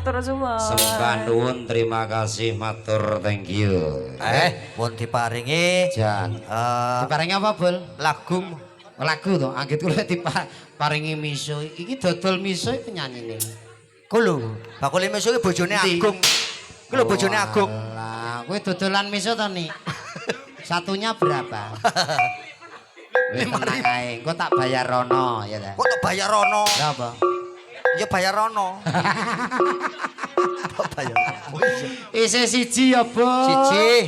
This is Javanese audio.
matur suwun. Sembah nuwun, terima kasih, matur, thank you. Pun diparingi Jan. Diparingi apa, Bol? lagu. Lagu to, anggit kula diparingi miso. Iki dodol miso penyanyine. Kulo, bakule miso ki bojone Agung. Ku lho bojone Agung. Lah, kowe dodolan miso to, Nik? Satunya berapa? Wis tenang ae, engko tak bayar rono ya ta. Kok tak bayar rono? Lah apa? Ya bayar rono. Tak bayar. Isih siji ya, Bos. Siji.